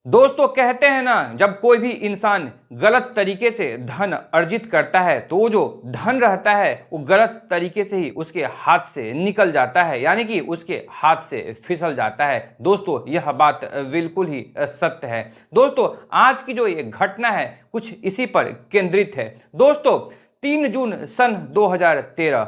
दोस्तों कहते हैं ना, जब कोई भी इंसान गलत तरीके से धन अर्जित करता है तो वो जो धन रहता है वो गलत तरीके से ही उसके हाथ से निकल जाता है, यानी कि उसके हाथ से फिसल जाता है। दोस्तों यह बात बिल्कुल ही सत्य है। दोस्तों आज की जो ये घटना है कुछ इसी पर केंद्रित है। दोस्तों 3 जून सन 2013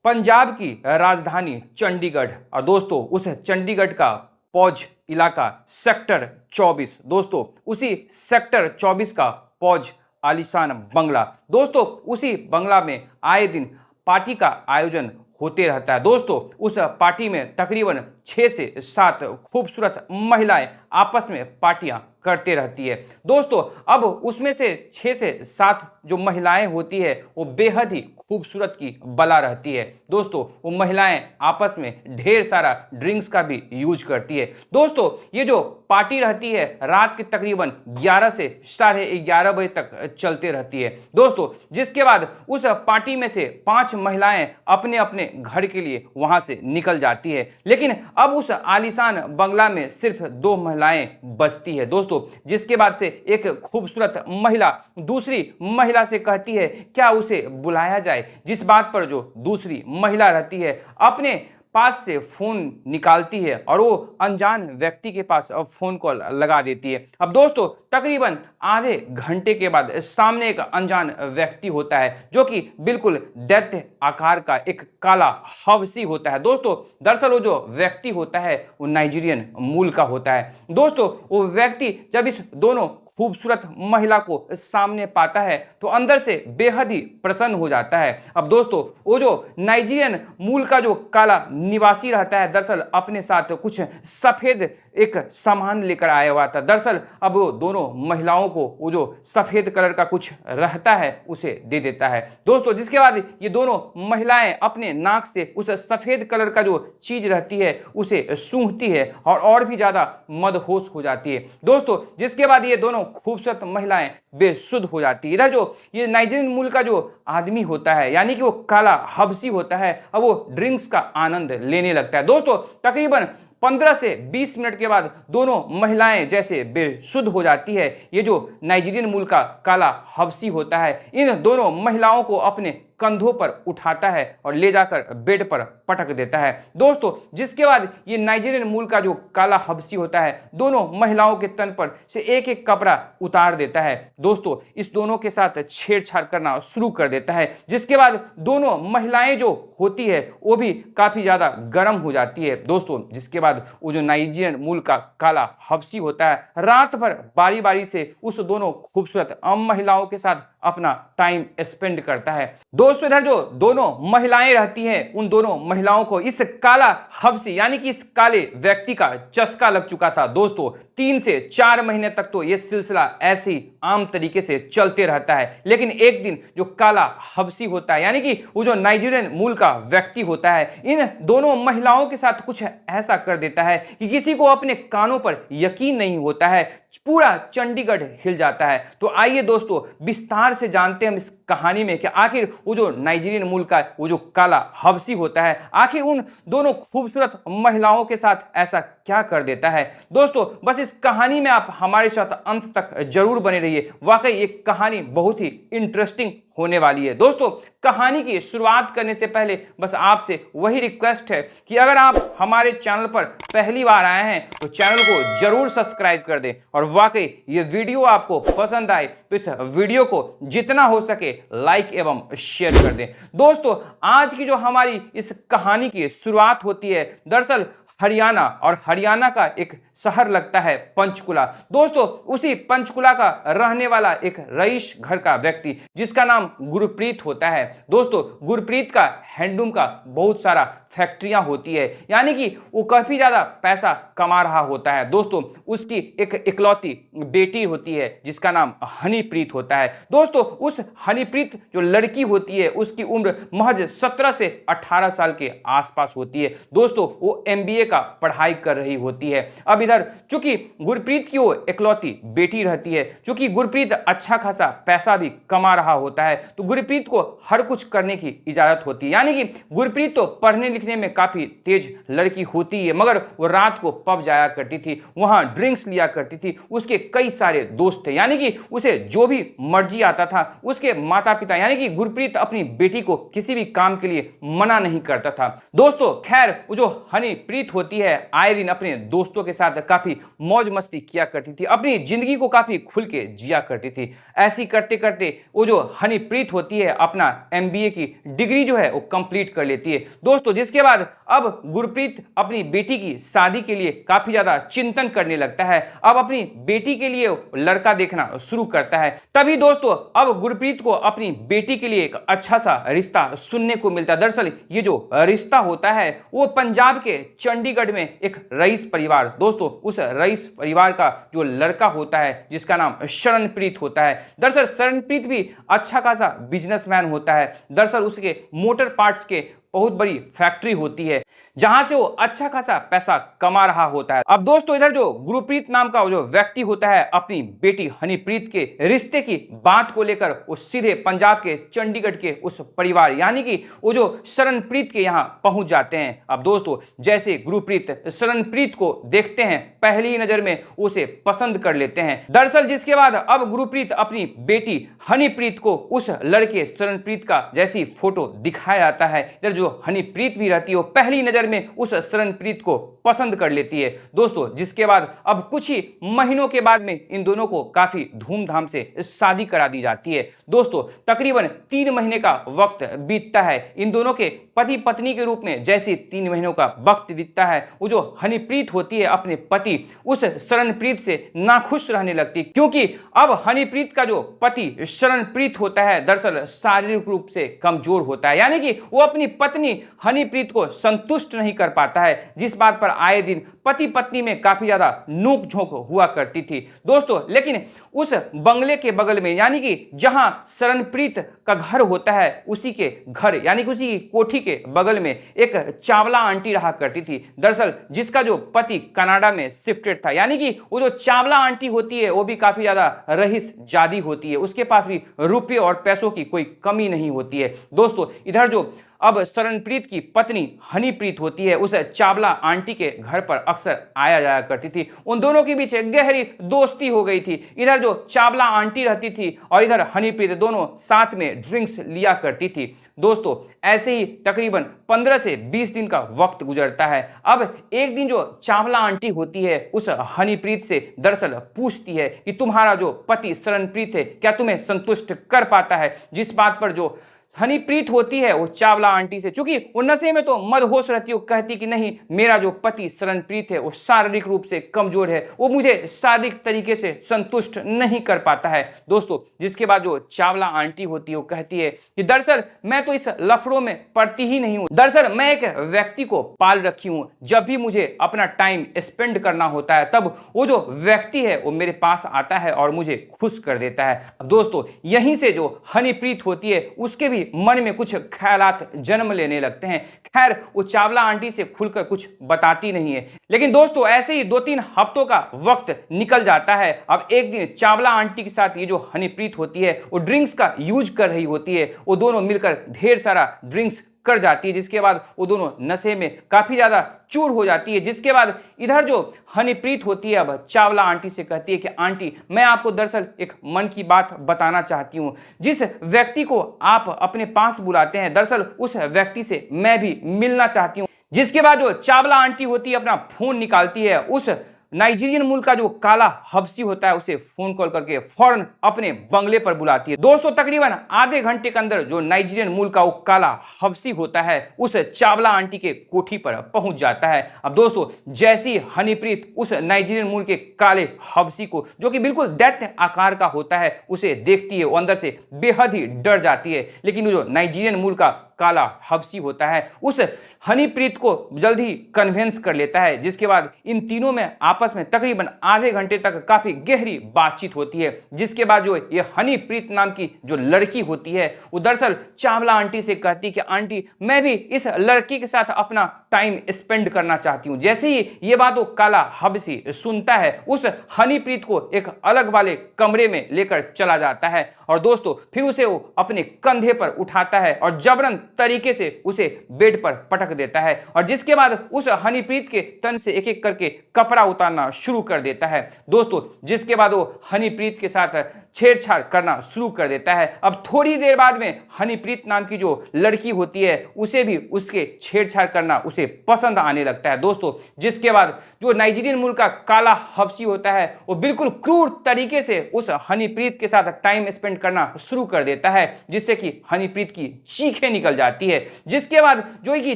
पंजाब की राजधानी चंडीगढ़, और दोस्तों उस चंडीगढ़ का पौज इलाका सेक्टर 24, दोस्तों उसी सेक्टर 24 का पौज आलीशान बंगला, दोस्तों उसी बंगला में आए दिन पार्टी का आयोजन होते रहता है। दोस्तों उस पार्टी में तकरीबन 6 से 7 खूबसूरत महिलाएं आपस में पार्टियां करते रहती है। दोस्तों अब उसमें से 6 से 7 जो महिलाएं होती है वो बेहद ही खूबसूरत की बला रहती है। दोस्तों वो महिलाएं आपस में ढेर सारा ड्रिंक्स का भी यूज करती है। दोस्तों ये जो पार्टी रहती है रात के तकरीबन 11 से 11:30 बजे तक चलते रहती है। दोस्तों जिसके बाद उस पार्टी में से 5 महिलाएं अपने अपने घर के लिए वहां से निकल जाती है, लेकिन अब उस आलीशान बंगला में सिर्फ 2 महिलाएं बचती है। दोस्तों जिसके बाद से एक खूबसूरत महिला दूसरी महिला से कहती है क्या उसे बुलाया जाए, जिस बात पर जो दूसरी महिला रहती है अपने पास से फोन निकालती है और वो अनजान व्यक्ति के पास फोन कॉल लगा देती है। अब दोस्तों तकरीबन आधे घंटे के बाद सामने एक अनजान व्यक्ति होता है जो कि बिल्कुल दैत्य आकार का एक काला हवसी होता है। दोस्तों दरअसल वो जो व्यक्ति होता है वो नाइजीरियन मूल का होता है। दोस्तों वो व्यक्ति जब इस दोनों खूबसूरत महिला को सामने पाता है तो अंदर से बेहद ही प्रसन्न हो जाता है। अब दोस्तों वो जो नाइजीरियन मूल का जो काला निवासी रहता है दरअसल अपने साथ कुछ सफेद एक सामान लेकर आया हुआ था। दरअसल अब वो दोनों महिलाओं को वो जो सफेद कलर का कुछ रहता है उसे दे देता है। दोस्तों जिसके बाद ये दोनों महिलाएं अपने नाक से उस सफेद कलर का जो चीज रहती है उसे सूंघती है और भी ज्यादा मदहोश हो जाती है। दोस्तों जिसके बाद ये दोनों खूबसूरत महिलाएं बेसुध हो जाती है। इधर जो ये नाइजीरियन मूल का जो आदमी होता है यानी कि वो काला हबसी होता है, अब वो ड्रिंक्स का आनंद लेने लगता है। दोस्तों तकरीबन 15 से 20 मिनट के बाद दोनों महिलाएं जैसे बेसुध हो जाती है। ये जो नाइजीरियन मूल का काला हबसी होता है इन दोनों महिलाओं को अपने कंधों पर उठाता है और ले जाकर बेड पर पटक देता है। दोस्तों जिसके बाद ये नाइजीरियन मूल का जो काला हबसी होता है दोनों महिलाओं के तन पर से एक एक कपड़ा उतार देता है। दोस्तों इस दोनों के साथ छेड़छाड़ करना शुरू कर देता है, जिसके बाद दोनों महिलाएं जो होती है वो भी काफी ज्यादा गर्म हो जाती है। दोस्तों जिसके बाद वो जो नाइजीरियन मूल का काला हबसी होता है रात भर बारी बारी से उस दोनों खूबसूरत महिलाओं के साथ अपना टाइम स्पेंड करता है। दोस्तों इधर जो दोनों महिलाएं रहती हैं उन दोनों महिलाओं को इस काला हबसी यानी कि इस काले व्यक्ति का चस्का लग चुका था। दोस्तों 3 से 4 महीने तक तो ये सिलसिला ऐसे ही आम तरीके से चलते रहता है, लेकिन एक दिन जो काला हबसी होता है यानी कि वो जो नाइजीरियन मूल का व्यक्ति होता है इन दोनों महिलाओं के साथ कुछ ऐसा कर देता है कि किसी को अपने कानों पर यकीन नहीं होता है, पूरा चंडीगढ़ हिल जाता है। तो आइए दोस्तों विस्तार से जानते हैं हम इस कहानी में कि आखिर वो जो नाइजीरियन मूल का वो जो काला हबसी होता है आखिर उन दोनों खूबसूरत महिलाओं के साथ ऐसा क्या कर देता है। दोस्तों बस इस कहानी में आप हमारे साथ अंत तक जरूर बने रहिए, वाकई ये कहानी बहुत ही इंटरेस्टिंग होने वाली है। दोस्तों कहानी की शुरुआत करने से पहले बस आपसे वही रिक्वेस्ट है कि अगर आप हमारे चैनल पर पहली बार आए हैं तो चैनल को जरूर सब्सक्राइब कर दें, और वाकई ये वीडियो आपको पसंद आए तो इस वीडियो को जितना हो सके लाइक एवं शेयर कर दें। दोस्तों आज की जो हमारी इस कहानी की शुरुआत होती है दरअसल हरियाणा, और हरियाणा का एक शहर लगता है पंचकुला। दोस्तों उसी पंचकुला का रहने वाला एक रईस घर का व्यक्ति जिसका नाम गुरप्रीत होता है। दोस्तों गुरप्रीत का हैंडलूम का बहुत सारा फैक्ट्रियां होती है, यानी कि वो काफी ज्यादा पैसा कमा रहा होता है। दोस्तों उसकी एक इकलौती बेटी होती है जिसका नाम हनीप्रीत होता है। दोस्तों उस हनीप्रीत जो लड़की होती है उसकी उम्र महज 17 से 18 साल के आसपास होती है। दोस्तों वो MBA का पढ़ाई कर रही होती है। अब इधर चूंकि गुरप्रीत की वो इकलौती बेटी रहती है, चूंकि गुरप्रीत अच्छा खासा पैसा भी कमा रहा होता है तो गुरप्रीत को हर कुछ करने की इजाजत होती है, यानी कि गुरप्रीत तो पढ़ने दिखने में काफी तेज लड़की होती है, मगर वो रात को पब जाया करती थी, वहां ड्रिंक्स लिया करती थी। उसके कई सारे दोस्त थे, यानी कि उसे जो भी मर्जी आता था। उसके माता पिता यानी कि गुरप्रीत अपनी बेटी को किसी भी काम के लिए मना नहीं करता था। दोस्तों खैर वो जो हनीप्रीत होती है आए दिन अपने दोस्तों के साथ काफी मौज मस्ती किया करती थी, अपनी जिंदगी को काफी खुल के जिया करती थी। ऐसी करते करते वो जो हनीप्रीत होती है अपना MBA की डिग्री जो है वो कंप्लीट कर लेती है दोस्तों, जिसके बाद अब गुरप्रीत अपनी बेटी की शादी के लिए काफी ज्यादा चिंतन करने लगता है। अब अपनी बेटी के लिए लड़का देखना शुरू करता है। तभी दोस्तों अब गुरप्रीत को अपनी बेटी के लिए एक अच्छा सा रिश्ता सुनने को मिलता है। दरअसल ये जो रिश्ता होता है वो पंजाब के चंडीगढ़ में एक रईस परिवार, दोस्तों उस रईस परिवार का जो लड़का होता है जिसका नाम शरणप्रीत होता है। दरअसल शरणप्रीत भी अच्छा खासा बिजनेसमैन होता है। दरअसल उसके मोटर पार्ट्स के बहुत बड़ी फैक्ट्री होती है जहां से वो अच्छा खासा पैसा कमा रहा होता है। अब दोस्तों इधर जो गुरप्रीत नाम का जो व्यक्ति होता है अपनी बेटी हनीप्रीत के रिश्ते की बात को लेकर वो सीधे पंजाब के चंडीगढ़ के उस परिवार यानी कि वो जो शरणप्रीत के यहाँ पहुंच जाते हैं। अब दोस्तों जैसे गुरप्रीत शरणप्रीत को देखते हैं पहली ही नजर में उसे पसंद कर लेते हैं। दरअसल जिसके बाद अब गुरप्रीत अपनी बेटी हनीप्रीत को उस लड़के शरणप्रीत का जैसी फोटो दिखाया जाता है, इधर जो हनीप्रीत भी रहती है वो पहली नजर में उस शरणप्रीत को पसंद कर लेती है दोस्तों। जिसके बाद अब कुछ ही महीनों के बाद में इन दोनों को काफी धूमधाम से शादी करा दी जाती है दोस्तों। तकरीबन 3 महीने का वक्त बीतता है इन दोनों के पति पत्नी के रूप में। जैसे 3 महीनों का वक्त बीतता है वो जो हनीप्रीत होती है अपने पति उस शरणप्रीत से नाखुश रहने लगती, क्योंकि अब हनीप्रीत का जो पति शरणप्रीत होता है दरअसल शारीरिक रूप से कमजोर होता है, यानी कि वो अपनी पत्नी हनीप्रीत को संतुष्ट नहीं कर पाता है, जिस बात पर आए दिन पति पत्नी में काफी ज्यादा नोक झोंक हुआ करती थी दोस्तों। लेकिन उस बंगले के बगल में यानी कि जहां शरणप्रीत का घर होता है उसी के घर यानी कि उसी की कोठी के बगल में एक चावला आंटी रहा करती थी, दरअसल जिसका जो पति कनाडा में शिफ्टेड था। यानी कि वो जो चावला आंटी होती है वो भी काफी ज्यादा रईस जादी होती है, उसके पास भी रुपये और पैसों की कोई कमी नहीं होती है दोस्तों। इधर जो अब शरणप्रीत की पत्नी हनीप्रीत होती है उस चावला आंटी के घर पर अक्सर आया जाया करती थी, उन दोनों के बीच गहरी दोस्ती हो गई थी। इधर जो चावला आंटी रहती थी और इधर हनीप्रीत दोनों साथ में ड्रिंक्स लिया करती थी दोस्तों। ऐसे ही तकरीबन 15 से 20 दिन का वक्त गुजरता है। अब एक दिन जो चावला आंटी होती है उस हनीप्रीत से दरअसल पूछती है कि तुम्हारा जो पति शरणप्रीत है क्या तुम्हें संतुष्ट कर पाता है, जिस बात पर जो हनीप्रीत होती है वो चावला आंटी से, चूंकि वो नशे में तो मदहोश रहती है, वो कहती कि नहीं मेरा जो पति शरणप्रीत है वो शारीरिक रूप से कमजोर है, वो मुझे शारीरिक तरीके से संतुष्ट नहीं कर पाता है दोस्तों। जिसके बाद जो चावला आंटी होती है वो कहती है कि दरअसल मैं तो इस लफड़ों में पड़ती ही नहीं हूं, दरअसल मैं एक व्यक्ति को पाल रखी हूं, जब भी मुझे अपना टाइम स्पेंड करना होता है तब वो जो व्यक्ति है वो मेरे पास आता है और मुझे खुश कर देता है। अब दोस्तों यहीं से जो हनीप्रीत होती है उसके भी मन में कुछ ख्यालात जन्म लेने लगते हैं। खैर वो चावला आंटी से खुलकर कुछ बताती नहीं है, लेकिन दोस्तों ऐसे ही 2-3 हफ्तों का वक्त निकल जाता है। अब एक दिन चावला आंटी के साथ ये जो हनीप्रीत होती है वो ड्रिंक्स का यूज कर रही होती है, वो दोनों मिलकर ढेर सारा ड्रिंक्स कर जाती है, जिसके बाद वो दोनों नशे में काफी ज्यादा चूर हो जाती है। जिसके बाद इधर जो हनीप्रीत होती है अब चावला आंटी से कहती है कि आंटी मैं आपको दरअसल एक मन की बात बताना चाहती हूँ, जिस व्यक्ति को आप अपने पास बुलाते हैं दरअसल उस व्यक्ति से मैं भी मिलना चाहती हूँ। जिसके बाद जो चावला आंटी होती है अपना फोन निकालती है, उस नाइजीरियन मूल का जो काला हबसी होता है उसे फोन कॉल करके फौरन अपने बंगले पर बुलाती है दोस्तों। तकरीबन आधे घंटे के अंदर जो नाइजीरियन मूल का वो काला हबसी होता है उस चावला आंटी के कोठी पर पहुंच जाता है। अब दोस्तों जैसी हनीप्रीत उस नाइजीरियन मूल के काले हबसी को जो कि बिल्कुल दैत्य आकार का होता है उसे देखती है वो अंदर से बेहद ही डर जाती है, लेकिन जो नाइजीरियन मूल का काला हबसी होता है उस हनीप्रीत को जल्द ही कन्विंस कर लेता है। जिसके बाद इन तीनों में आपस में तकरीबन आधे घंटे तक काफी गहरी बातचीत होती है। जिसके बाद जो ये हनीप्रीत नाम की जो लड़की होती है वो दरअसल चावला आंटी से कहती कि आंटी मैं भी इस लड़की के साथ अपना टाइम स्पेंड करना चाहती हूं। जैसे ही ये बात वो काला हबशी सुनता है, उस हनीप्रीत को एक अलग वाले कमरे में लेकर चला जाता है और दोस्तों फिर उसे वो अपने कंधे पर उठाता है और जबरन तरीके से उसे बेड पर पटक देता है और जिसके बाद उस हनीप्रीत के तन से एक एक करके कपड़ा उतारना शुरू कर देता है दोस्तों। जिसके बाद वो हनीप्रीत के साथ छेड़छाड़ करना शुरू कर देता है। अब थोड़ी देर बाद में हनीप्रीत नाम की जो लड़की होती है उसे भी उसके छेड़छाड़ करना उसे पसंद आने लगता है दोस्तों। जिसके बाद जो नाइजीरियन मूल का काला हबशी होता है वो बिल्कुल क्रूर तरीके से उस हनीप्रीत के साथ टाइम स्पेंड करना शुरू कर देता है, जिससे कि हनीप्रीत की चीखें निकल जाती है। जिसके बाद जो कि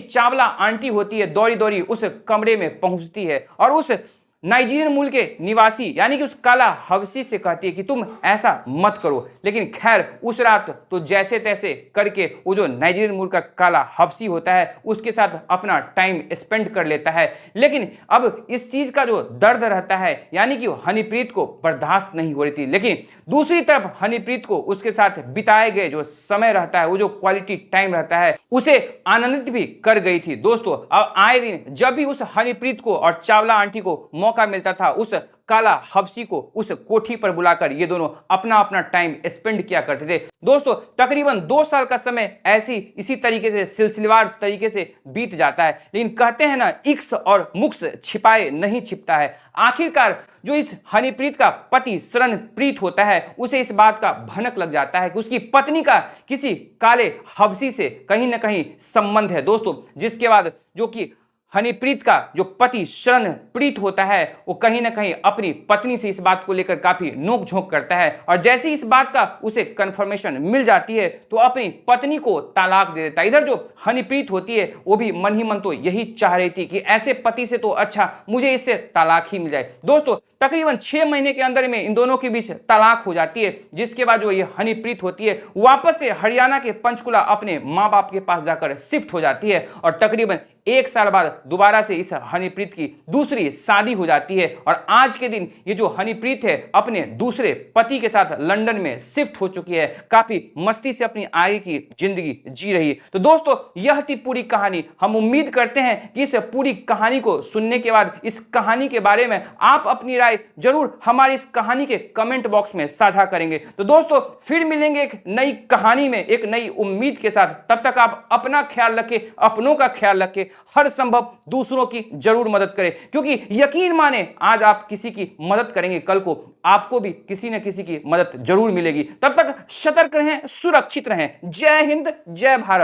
चावला आंटी होती है दौड़ी दौड़ी उस कमरे में पहुंचती है और उस नाइजीरियन मूल के निवासी यानी कि उस काला हबशी से कहती है कि तुम ऐसा मत करो। लेकिन खैर उस रात तो जैसे तैसे करके वो जो नाइजीरियन मूल का काला हबशी होता है उसके साथ अपना टाइम स्पेंड कर लेता है। लेकिन अब इस चीज का जो दर्द रहता है यानी कि हनीप्रीत को बर्दाश्त नहीं हो रही थी, लेकिन दूसरी तरफ हनीप्रीत को उसके साथ बिताए गए जो समय रहता है, वो जो क्वालिटी टाइम रहता है, उसे आनंदित भी कर गई थी दोस्तों। अब आए दिन जब भी उस हनीप्रीत को और चावला आंटी को मौका मिलता था उस काला हबशी को उस कोठी पर बुलाकर ये दोनों अपना अपना टाइम स्पेंड किया करते थे दोस्तों। तकरीबन 2 साल का समय इसी तरीके से सिलसिलेवार तरीके से बीत जाता है। लेकिन कहते हैं ना, इक्स और मुक्स छिपाए नहीं छिपता है। आखिरकार जो इस हनीप्रीत का पति शरणप्रीत होता है उसे इस बात का भनक लग जाता है कि उसकी पत्नी का किसी काले हबशी से कहीं ना कहीं संबंध है दोस्तों। जिसके बाद जो कि हनीप्रीत का जो पति शरणप्रीत होता है वो कहीं ना कहीं अपनी पत्नी से इस बात को लेकर काफी नोकझोंक करता है और जैसे इस बात का उसे कंफर्मेशन मिल जाती है तो अपनी पत्नी को तलाक दे देता है। इधर जो हनीप्रीत होती है वो भी मन ही मन तो यही चाह रही थी कि ऐसे पति से तो अच्छा मुझे इससे तलाक ही मिल जाए दोस्तों। तकरीबन 6 महीने के अंदर में इन दोनों के बीच तलाक हो जाती है। जिसके बाद जो ये हनीप्रीत होती है वापस से हरियाणा के पंचकुला अपने माँ बाप के पास जाकर शिफ्ट हो जाती है और तकरीबन 1 साल बाद दोबारा से इस हनीप्रीत की दूसरी शादी हो जाती है और आज के दिन ये जो हनीप्रीत है अपने दूसरे पति के साथ लंदन में शिफ्ट हो चुकी है, काफी मस्ती से अपनी आगे की जिंदगी जी रही है। तो दोस्तों यह थी पूरी कहानी। हम उम्मीद करते हैं कि इस पूरी कहानी को सुनने के बाद इस कहानी के बारे में आप अपनी राय जरूर हमारी इस कहानी के कमेंट बॉक्स में साझा करेंगे। तो दोस्तों फिर मिलेंगे एक नई कहानी में एक नई उम्मीद के साथ। तब तक आप अपना ख्याल रखें, अपनों का ख्याल रखें, हर संभव दूसरों की जरूर मदद करें, क्योंकि यकीन माने आज आप किसी की मदद करेंगे कल को आपको भी किसी न किसी की मदद जरूर मिलेगी। तब तक सतर्क रहें, सुरक्षित रहें। जय हिंद, जय भारत।